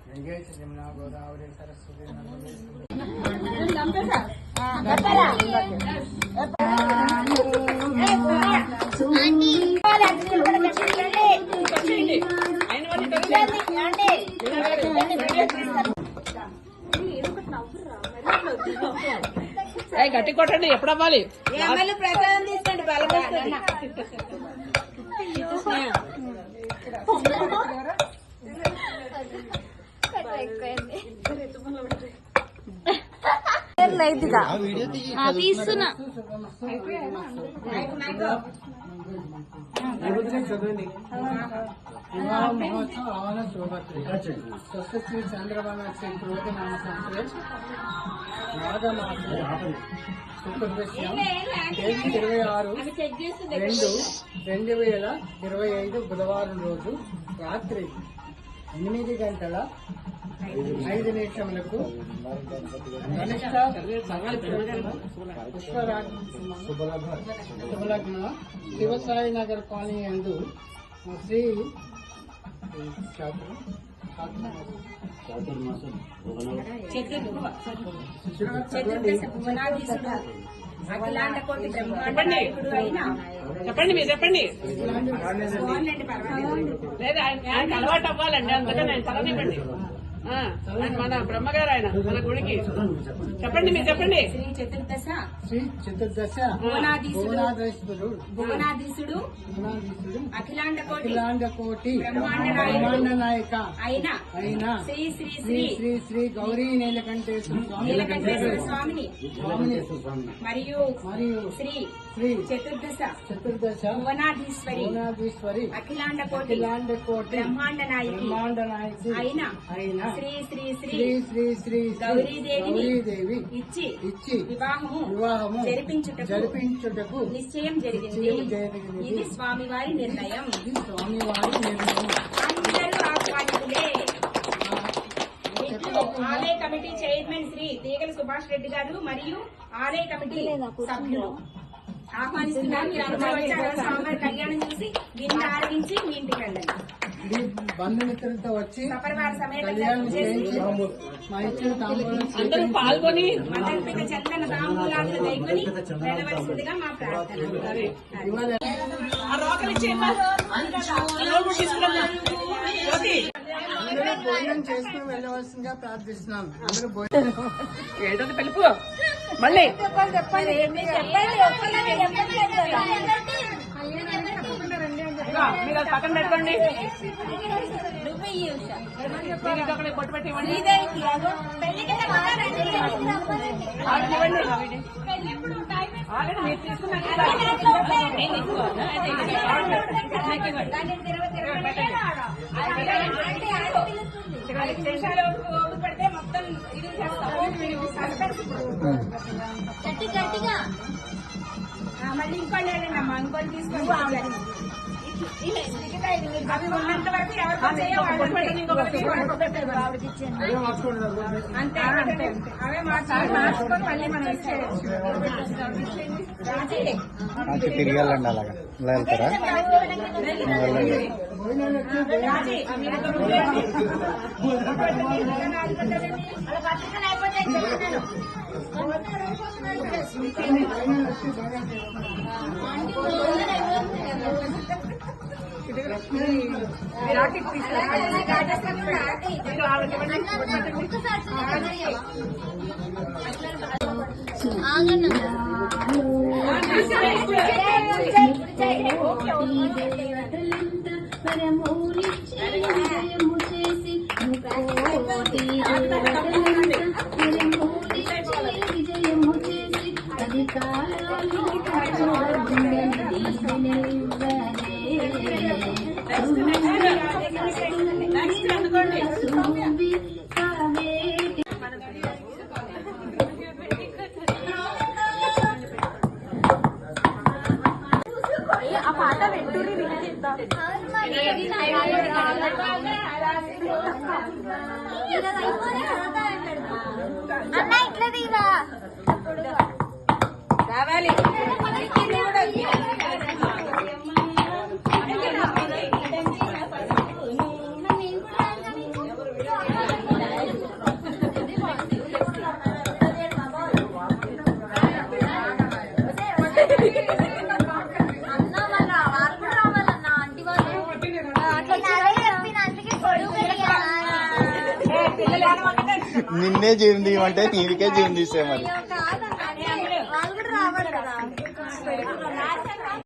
गंगे जमुना गोदावरी सरस्वती గట్టి కొట్టండి ఎప్పుడు అవ్వాలి ప్రసాదం తీసుకోండి బలం తీస్తున్నా महोत्सव आवाना शोभात्री स्वस्ति चंद्रबाबा चक्रवर्ती नाम संवत्सरे माघमासे शुक्लपक्षం 26/2/2025 బుధవారం రోజు రాత్రి 8:05 గనిష్ట శుభలగ్న శివసాయి నగర్ కాలనీ యందు శ్రీ చెప్పండి మీరు చెప్పండి లేదా ఆయన అలవాటు అవ్వాలండి అందుకని ఆయన తలనివ్వండి మన బ్రహ్మగారు ఆయన మన గుడికి చెప్పండి మీరు చెప్పండి శ్రీ చతుర్దశ భువనాధీశుడు అఖిలాండ కోటి బ్రహ్మాండ నాయక అయిన శ్రీ శ్రీ శ్రీ శ్రీ శ్రీ గౌరీ నీలకంఠేశ్వర స్వామిని మరియు శ్రీ శ్రీ చతుర్దశ భువనాధీశ్వరి అఖిలాండ కోటి బ్రహ్మాండ నాయకి అయిన శ్రీ శ్రీ శ్రీ శ్రీ శ్రీ గౌరీదేవి ఇచ్చి వివాహము జరిపించుటకు నిశ్చయం జరిగింది. ఇది స్వామివారి నిర్ణయం. అందరూ ఆహ్వానితులే. ఆలయ కమిటీ చైర్మన్ శ్రీ తీగల సుభాష్ రెడ్డి గారు మరియు ఆలయ కమిటీ సభ్యులు ఆహ్వానిస్తున్నారు. మీరు అందరూ వచ్చారు. స్వామివారి కళ్యాణం చూసి గిన్నె ఆరగించి మీ ఇంటికి వెళ్ళండి. బంధుమిత్రులతో వచ్చి సపరివార అందరూ పాల్గొని సమేతంగా చల్లని తాంబూలాలను దైకొని వెళ్ళవలసిందిగా మా ప్రార్థన. భోజనం చేసుకుని వెళ్ళవలసిందిగా ప్రార్థిస్తున్నాం. అందరూ భోజనం ఏంటది పిలుపు మళ్ళీ మీరు అది పక్కన పెట్టుకోండి. బొట్టు పెట్టి ఇవ్వండి. ఆల్రెడీ మీరు తీసుకున్నారు. 5 నిమిషాలు పెడితే మొత్తం ఇది మళ్ళీ ఇంకోళ్ళు వెళ్ళండి అమ్మా. ఇంకోళ్ళు తీసుకోండి. అవి ఉన్నంత వరకు ఎవరు అంతే అవే మార్చుకొని మళ్ళీ మనం తిరిగెళ్ళండి. అలాగా ఇలా వెళ్తారా? ఆ పాట వెంటూరి వినిపిద్దాం. అన్న ఇట్లా తీరా రావాలి. నిన్నే జీవం తీయమంటే నీకే జీవం తీసే మరి ఈ యొక్క